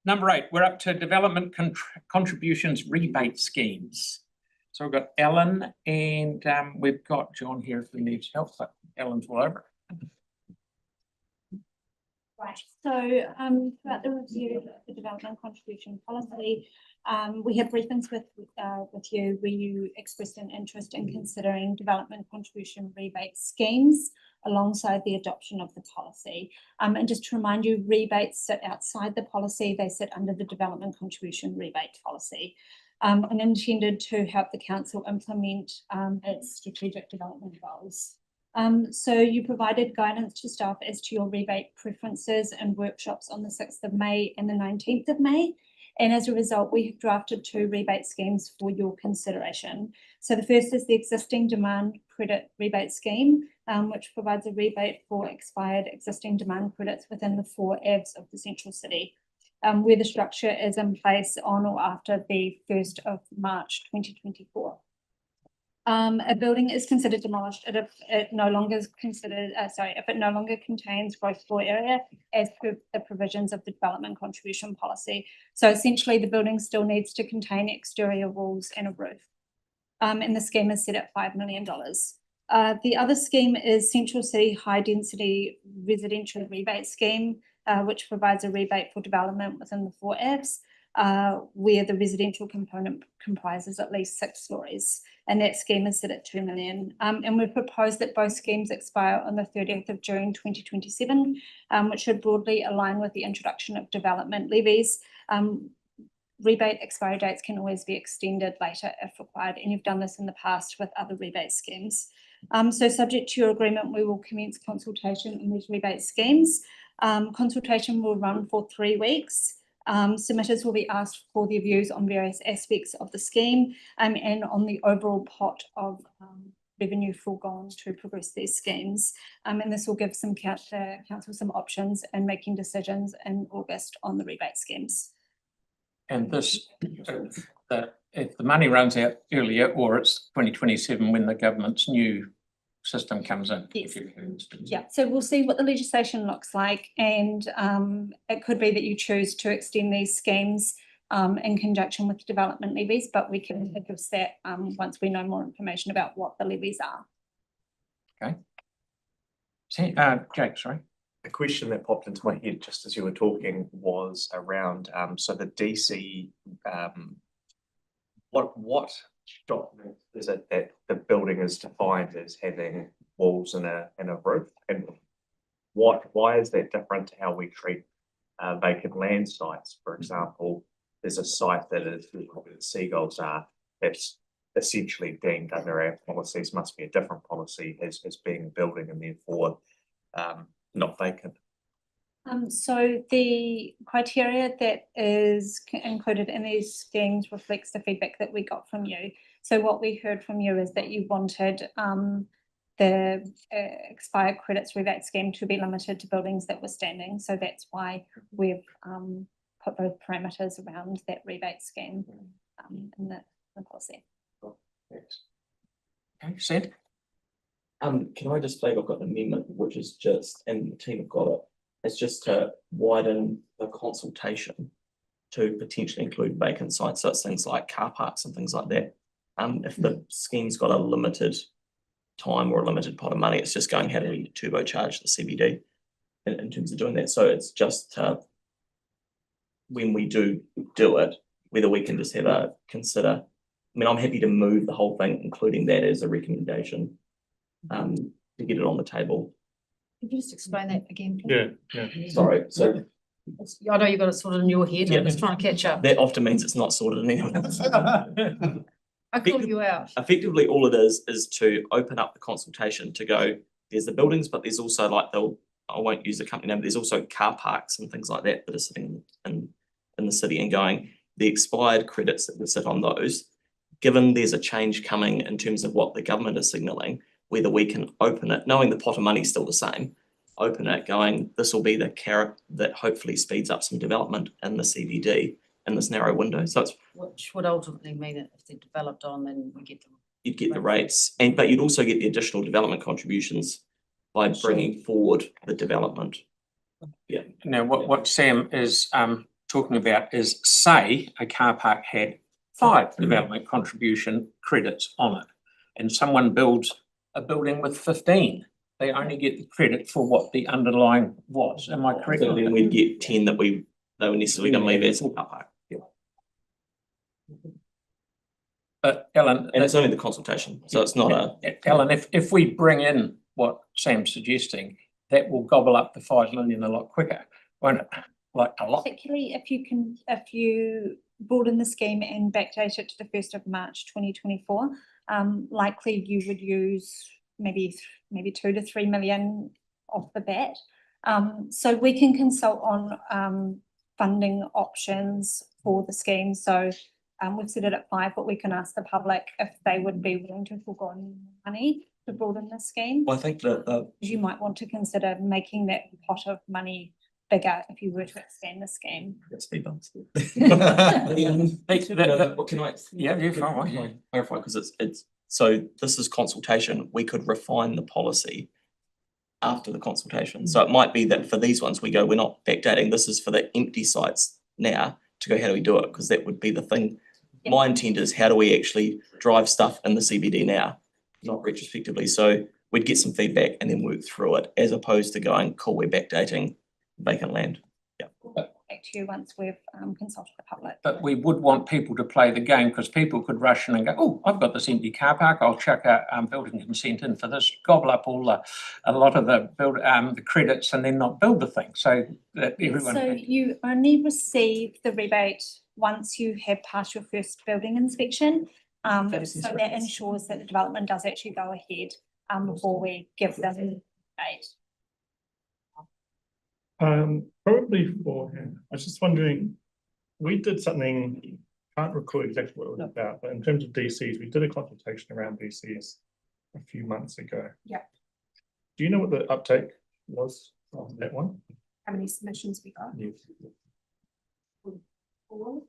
Number 8, we're up to development contributions rebate schemes. So we've got Ellen and we've got John here if we need help, but Ellen's all over. Right, so throughout the review of the development contribution policy, we had briefings with you where you expressed an interest in considering development contribution rebate schemes alongside the adoption of the policy. And just to remind you, rebates sit outside the policy, they sit under the development contribution rebate policy, and intended to help the council implement its strategic development goals. So you provided guidance to staff as to your rebate preferences and workshops on the 6th of May and the 19th of May. And as a result, we have drafted 2 rebate schemes for your consideration. So the first is the existing demand credit rebate scheme, which provides a rebate for expired existing demand credits within the 4 AVs of the central city, where the structure is in place on or after the 1st of March 2024. A building is considered demolished if it no longer is considered, if it no longer contains growth floor area as per the provisions of the development contribution policy. So essentially the building still needs to contain exterior walls and a roof. And the scheme is set at $5 million. The other scheme is Central City High Density Residential Rebate Scheme, which provides a rebate for development within the 4 AVs. Where the residential component comprises at least 6 stories, and that scheme is set at $2 million. And we've proposed that both schemes expire on the 30th of June 2027, which should broadly align with the introduction of development levies. Rebate expiry dates can always be extended later if required, and you've done this in the past with other rebate schemes. So subject to your agreement, we will commence consultation on these rebate schemes. Consultation will run for 3 weeks. Submitters will be asked for their views on various aspects of the scheme and on the overall pot of revenue foregone to progress these schemes. And this will give some council some options in making decisions in August on the rebate schemes. And this, if the money runs out earlier, or it's 2027 when the government's new system comes in. Yes. Yeah, so we'll see what the legislation looks like, and it could be that you choose to extend these schemes in conjunction with development levies, but we can address that once we know more information about what the levies are. Okay. See, Jake, sorry. A question that popped into my head just as you were talking was around so the DC what document is it that the building is defined as having walls and a roof, and why is that different to how we treat vacant land sites? For example, there's a site that is where the seagulls are, that's essentially deemed under our policies, must be a different policy as being a building and therefore not vacant. So the criteria that is included in these schemes reflects the feedback that we got from you. So what we heard from you is that you wanted the expired credits rebate scheme to be limited to buildings that were standing. So that's why we've put those parameters around that rebate scheme in the policy. Thanks. Okay, Sid? Can I just flag I've got an amendment which is just, and the team have got it, it's just to widen the consultation to potentially include vacant sites. So it's things like car parks and things like that. If the scheme's got a limited time or a limited pot of money, it's just going how do we turbocharge the CBD in terms of doing that. So it's just when we do it, whether we can just have a consider. I mean, I'm happy to move the whole thing, including that as a recommendation, to get it on the table. Could you just explain that again, please? Yeah. Sorry, so I know you've got it sorted in your head. Yeah. I'm just trying to catch up. that often means it's not sorted in anyone else. I called you out. Effectively, all it is to open up the consultation to go, there's the buildings, but there's also like I won't use the company name, but there's also car parks and things like that that are sitting in the city and going, the expired credits that would sit on those, given there's a change coming in terms of what the government is signalling, whether we can open it, knowing the pot of money is still the same, open it going, this will be the carrot that hopefully speeds up some development in the CBD in this narrow window. So it's Which would ultimately mean that if they're developed on, then we get them. you'd get the rates, but you'd also get the additional development contributions by bringing forward the development. Yeah. Now, what Sam is talking about is, say, a car park had 5 development contribution credits on it, and someone builds a building with 15. They only get the credit for what the underlying was. Am I correct? So then we'd get 10 that they were necessarily gonna leave as a car park. But Ellen, And it's only the consultation, so it's not a, Ellen, if we bring in what Sam's suggesting, that will gobble up the 5 million a lot quicker, won't it? Like a lot. Particularly if you broaden the scheme and backdate it to the 1st of March 2024, likely you would use maybe 2 to 3 million off the bat. So we can consult on funding options for the scheme. So we've set it at 5, but we can ask the public if they would be willing to forgo money to broaden the scheme. well, I think that You might want to consider making that pot of money bigger if you were to expand the scheme. speed bumps. Can Can I? Yeah, you're can fine. I clarify, because it's, so this is consultation, we could refine the policy after the consultation. So it might be that for these ones, we go, we're not backdating, this is for the empty sites now, to go, how do we do it? Because that would be the thing. Yeah. My intent is, how do we actually drive stuff in the CBD now, not retrospectively? So we'd get some feedback and then work through it, as opposed to going, cool, we're backdating vacant land. Back to you once we've consulted the public. But we would want people to play the game, because people could rush in and go, oh, I've got this empty car park, I'll chuck a building consent in for this, gobble up a lot of the credits and then not build the thing, so that everyone. So you only receive the rebate once you have passed your first building inspection. So that ensures that the development does actually go ahead before we give them the rebate. Probably beforehand. I was just wondering, we did something, can't recall exactly what it was about, but in terms of DCs, we did a consultation around DCs a few months ago. Yeah. Do you know what the uptake was on that one? How many submissions we got? Yes. 4,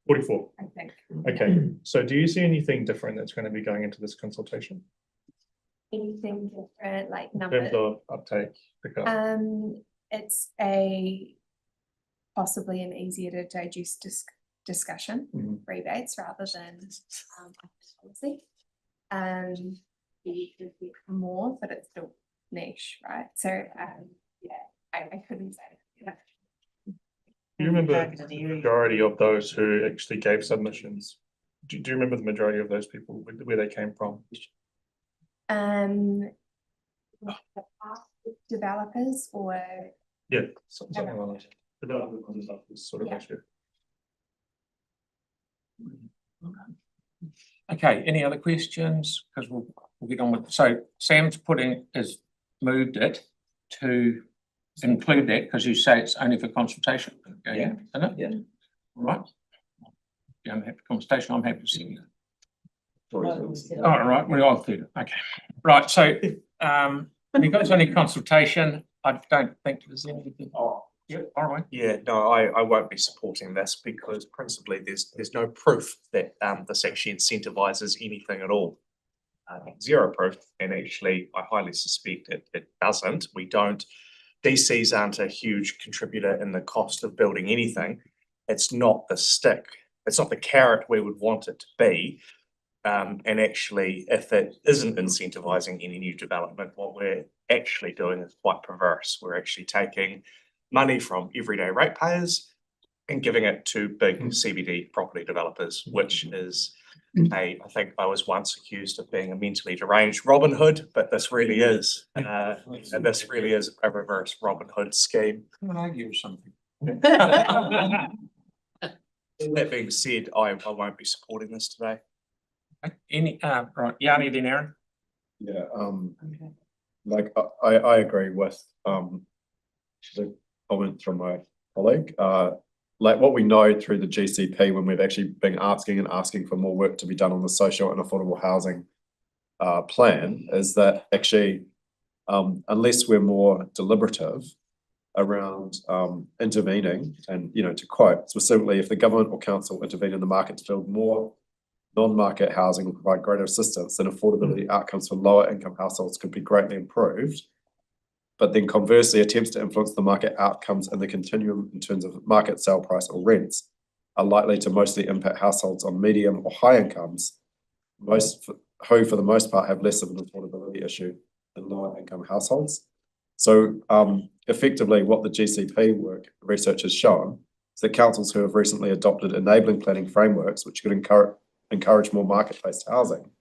44. I think. Okay, so do you see anything different that's going to be going into this consultation Anything different, like in numbers? terms of uptake pickup? It's possibly an easier to digest discussion, Mhm. rebates rather than policy. You could get more, but it's still niche, right? So yeah, I couldn't say. Yeah. Do you remember Targeted the area. majority of those who actually gave submissions? Do you remember the majority of those people, where they came from? Developers or Yeah, something like that. Development and stuff is sort of Yeah. issue. Okay, any other questions? Because we'll get on with, so Sam's moved it to include that, because you say it's only for consultation. Okay, Yeah. isn't it? Yeah. Right. Yeah, I'm happy consultation, I'm happy to see you. Oh, All right, we're all through. Okay, right, so because it's only consultation, I don't think there's anything. Oh, yeah, all right. Yeah, no, I won't be supporting this, because principally there's no proof that this actually incentivizes anything at all. Zero proof, and actually I highly suspect it doesn't. DCs aren't a huge contributor in the cost of building anything. It's not the stick, it's not the carrot we would want it to be. And actually, if it isn't incentivizing any new development, what we're actually doing is quite perverse. We're actually taking money from everyday ratepayers and giving it to big CBD property developers, which is I think I was once accused of being a mentally deranged Robin Hood, but this really is, and this really is a reverse Robin Hood scheme. Can I argue something? That being said, I won't be supporting this today. Any, right, Yanni, then Aaron? Yeah, like I agree with the comment from my colleague. Like what we know through the GCP, when we've actually been asking for more work to be done on the social and affordable housing plan, is that actually unless we're more deliberative around intervening, and to quote specifically, if the government or council intervene in the market to build more non-market housing will provide greater assistance, then affordability outcomes for lower income households could be greatly improved. but then conversely attempts to influence the market outcomes in the continuum in terms of market sale price or rents are likely to mostly impact households on medium or high incomes, who for the most part have less of an affordability issue than lower income households. So effectively what the GCP work research has shown is that councils who have recently adopted enabling planning frameworks which could encourage more market-based housing,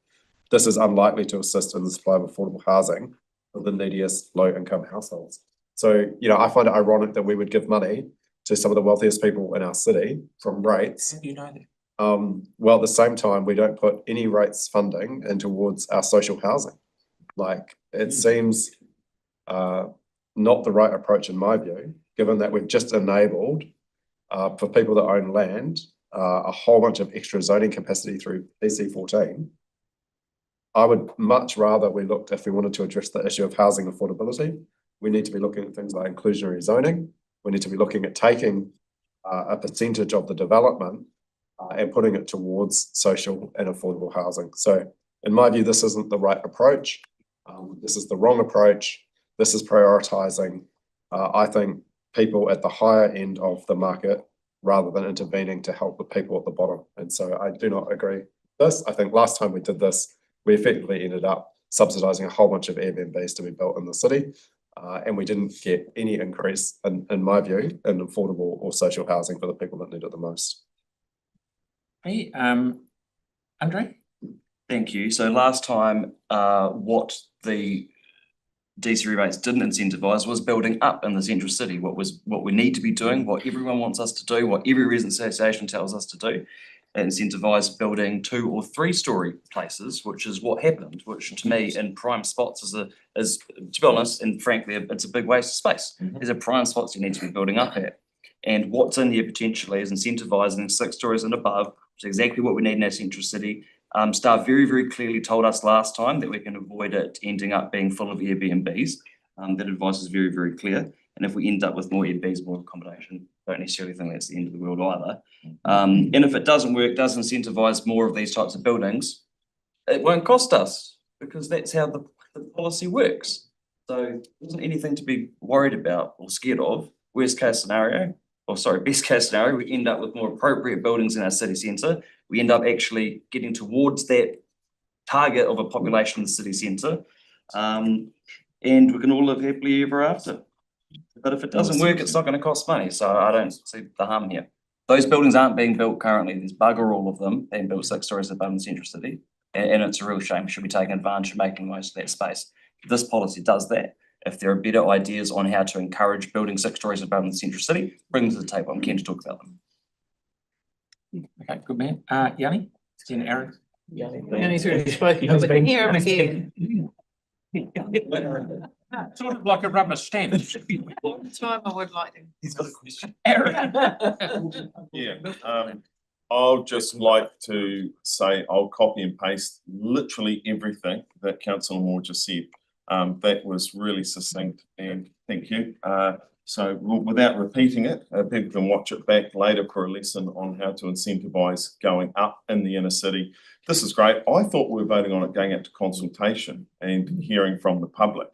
this is unlikely to assist in the supply of affordable housing for the neediest low-income households. So, you know, I find it ironic that we would give money to some of the wealthiest people in our city from rates. You know that. Well, at the same time, we don't put any rates funding in towards our social housing. Like, it seems not the right approach in my view, given that we've just enabled for people that own land a whole bunch of extra zoning capacity through PC14. I would much rather we looked, if we wanted to address the issue of housing affordability, we need to be looking at things like inclusionary zoning. We need to be looking at taking a percentage of the development and putting it towards social and affordable housing. So in my view, this isn't the right approach. This is the wrong approach. This is prioritizing, I think, people at the higher end of the market rather than intervening to help the people at the bottom. And so I do not agree with this. I think last time we did this, we effectively ended up subsidizing a whole bunch of Airbnbs to be built in the city. And we didn't get any increase, in my view, in affordable or social housing for the people that need it the most. Hey, Andre? Thank you. So last time, what the DC rebates didn't incentivise was building up in the central city, what we need to be doing, what everyone wants us to do, what every resident association tells us to do. It incentivised building 2 or 3 story places, which is what happened, which to me in prime spots is to be honest, and frankly, it's a big waste of space. These are prime spots you need to be building up at. And what's in here potentially is incentivising 6 stories and above, which is exactly what we need in our central city. Staff very, very clearly told us last time that we can avoid it ending up being full of Airbnbs. That advice is very, very clear. And if we end up with more Airbnbs, more accommodation, don't necessarily think that's the end of the world either. And if it doesn't work, does incentivise more of these types of buildings, it won't cost us because that's how the policy works. So there isn't anything to be worried about or scared of. Best case scenario, we end up with more appropriate buildings in our city centre. We end up actually getting towards that target of a population in the city centre. And we can all live happily ever after. But if it doesn't work, it's not going to cost money. So I don't see the harm here. Those buildings aren't being built currently. There's bugger all of them being built 6 stories above in the central city. And it's a real shame. We should be taking advantage of making most of that space. This policy does that. If there are better ideas on how to encourage building 6 stories above in the central city, bring them to the table. I'm keen to talk about them. Okay, good man. Yanni? Then Aaron? Yanni's already spoken, but we can hear him again. Sort of like a rubber stamp. One time I would like to. He's got a question. Aaron? Yeah, I'll just like to say I'll copy and paste literally everything that Councillor Moore just said. That was really succinct and thank you. So without repeating it, people can watch it back later for a lesson on how to incentivise going up in the inner city. This is great. I thought we were voting on it going out to consultation and hearing from the public.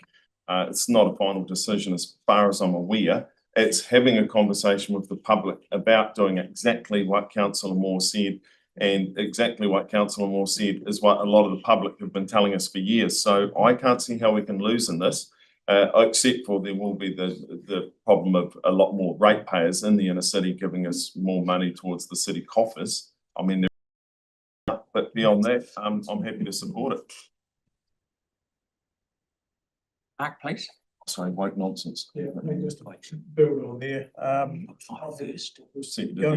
It's not a final decision as far as I'm aware. It's having a conversation with the public about doing exactly what Councillor Moore said, and exactly what Councillor Moore said is what a lot of the public have been telling us for years. So I can't see how we can lose in this, except for there will be the problem of a lot more ratepayers in the inner city giving us more money towards the city coffers. I mean, but beyond that, I'm happy to support it. Mark, please. Sorry, woke nonsense. Yeah, I think just to build on there, going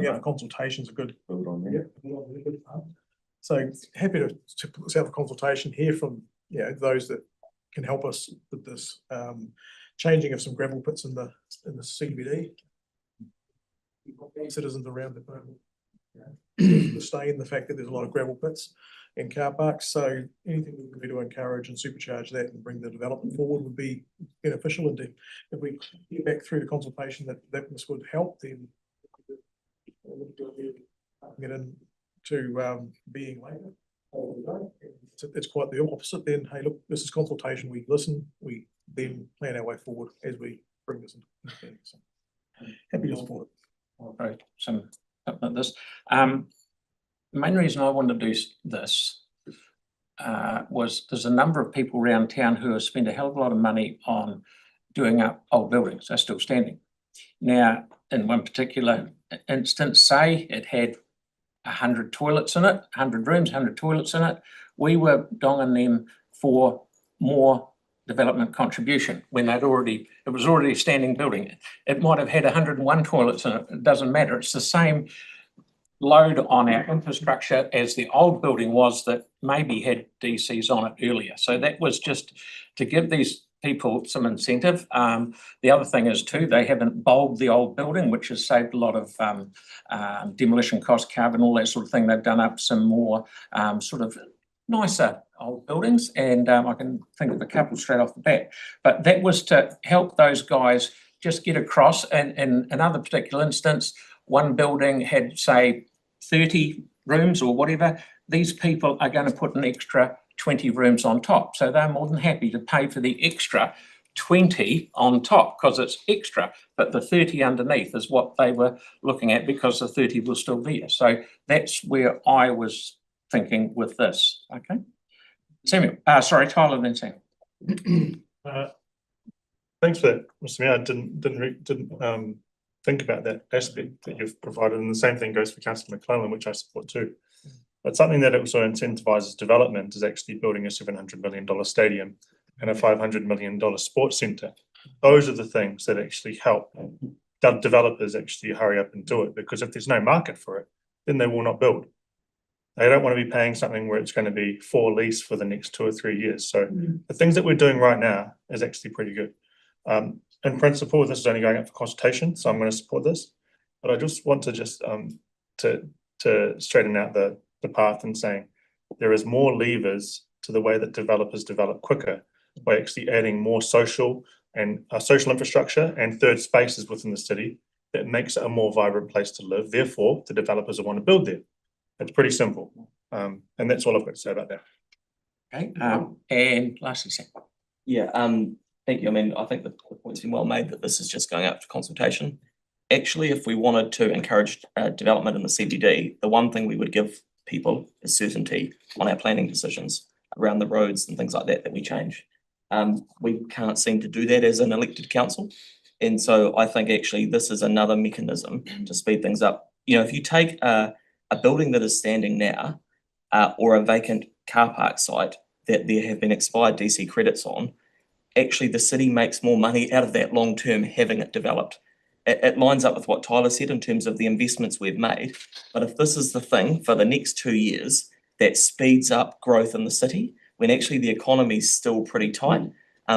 out for consultations are good. Build on there. So happy to put this out for consultation, hear from, you know, those that can help us with this changing of some gravel pits in the CBD. Citizens around the stay in the fact that there's a lot of gravel pits in car parks, so anything we can do to encourage and supercharge that and bring the development forward would be beneficial. And if we get back through the consultation that this would help, then get into being later. It's quite the opposite then. Hey, look, this is consultation. We listen, we then plan our way forward as we bring this into. So, happy to support it. Okay, some, this, main reason I wanted to do this was there's a number of people around town who have spent a hell of a lot of money on doing up old buildings. They're still standing. Now, in one particular instance, say it had 100 toilets in it, 100 rooms, 100 toilets in it. We were donging them for more development contribution when it was already a standing building. It might have had 101 toilets in it. It doesn't matter. It's the same load on our infrastructure as the old building was that maybe had DCs on it earlier. So that was just to give these people some incentive. The other thing is too, they haven't bulbed the old building, which has saved a lot of demolition cost, carbon, all that sort of thing. They've done up some more sort of nicer old buildings, and I can think of a couple straight off the bat. But that was to help those guys just get across. And in another particular instance, one building had, say, 30 rooms or whatever. These people are going to put an extra 20 rooms on top. So they're more than happy to pay for the extra 20 on top because it's extra, but the 30 underneath is what they were looking at because the 30 was still there. So that's where I was thinking with this. Okay. Samuel, sorry, Tyler, then Samuel. Thanks for that, Mr. Mayor. I didn't think about that aspect that you've provided, and the same thing goes for Councillor McClellan, which I support too. But something that also incentivises development is actually building a $700 million stadium and a $500 million sports centre. Those are the things that actually help developers actually hurry up and do it, because if there's no market for it, then they will not build. They don't want to be paying something where it's going to be for lease for the next 2 or 3 years. So the things that we're doing right now is actually pretty good. In principle, this is only going up for consultation, so I'm going to support this. But I just want to to straighten out the path and saying there is more levers to the way that developers develop quicker by actually adding more social and social infrastructure and third spaces within the city that makes it a more vibrant place to live. Therefore, the developers will want to build there. It's pretty simple. And that's all I've got to say about that. Okay. And lastly, Sam. Yeah, thank you. I mean, I think the point's been well made that this is just going out for consultation. Actually, if we wanted to encourage development in the CBD, the one thing we would give people is certainty on our planning decisions around the roads and things like that that we change. We can't seem to do that as an elected council. And so I think actually this is another mechanism to speed things up. You know, if you take a building that is standing now or a vacant car park site that there have been expired DC credits on, actually the city makes more money out of that long term having it developed. It lines up with what Tyler said in terms of the investments we've made. But if this is the thing for the next 2 years that speeds up growth in the city, when actually the economy is still pretty tight,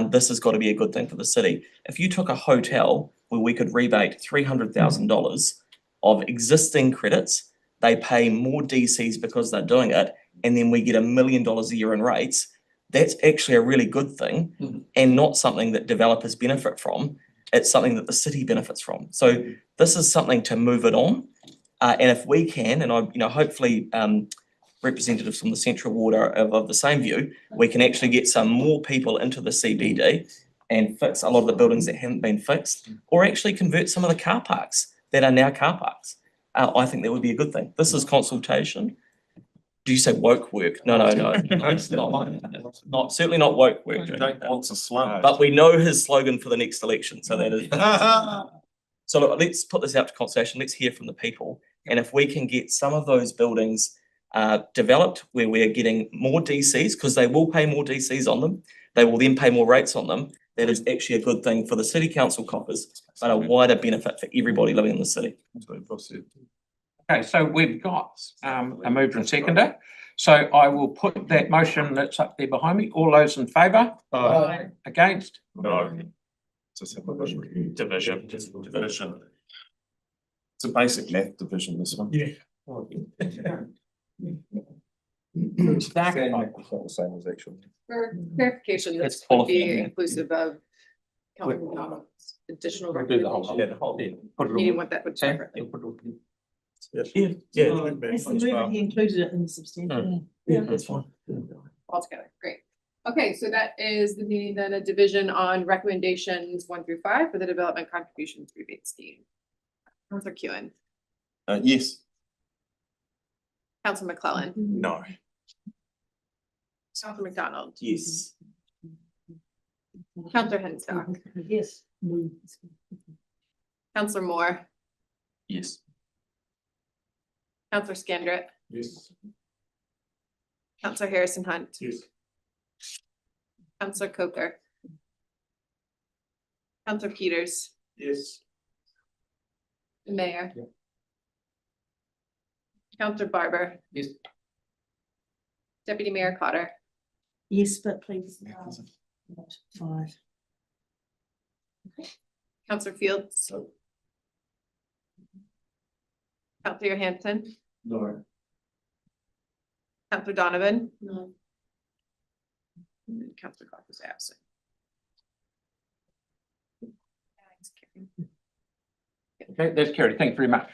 this has got to be a good thing for the city. If you took a hotel where we could rebate $300,000 of existing credits, they pay more DCs because they're doing it, and then we get $1 million a year in rates, that's actually a really good thing and not something that developers benefit from. It's something that the city benefits from. So this is something to move it on. And if we can, and hopefully representatives from the Central Ward are of the same view, we can actually get some more people into the CBD and fix a lot of the buildings that haven't been fixed, or actually convert some of the car parks that are now car parks. I think that would be a good thing. This is consultation. Do you say woke work? No. It's not certainly not woke work. Jake wants a slum. But we know his slogan for the next election, so that is. So look, let's put this out to consultation. Let's hear from the people, and if we can get some of those buildings developed where we're getting more DCs, because they will pay more DCs on them, they will then pay more rates on them. That is actually a good thing for the city council coffers, but a wider benefit for everybody living in the city. Okay, so we've got a mover and seconder. So I will put that motion that's up there behind me. All those in favour? Aye. Against? No. Division. It's a basic math division, this one. Yeah. Same as actually. For clarification, It's this would qualified, be yeah. inclusive of additional We'll do the whole recommendations. the whole thing. Put it all- You want that would separately. Yeah, put it all in. Yes. Yeah. Yeah. He included it in the substantive. Yeah, that's fine. Altogether, great. Okay, so that is the meeting, then a division on recommendations 1 through 5 for the development contributions rebate scheme. Councillor Kewen, Yes. Councillor McClellan, No. Councillor McDonald, Yes. Councillor Henstock, Yes. Councillor Moore, Yes. Councillor Scandrett, Yes. Councillor Harrison Hunt, Yes. Councillor Coker, Councillor Peters, Yes. the Mayor. Yeah. Councillor Barber. Yes. Deputy Mayor Cotter, Yes, but please, not 5. Councillor Fields. Councillor Hanson, No. Councillor Donovan, No. and Councillor Cox is absent. Okay, that's carried. Thank you very much.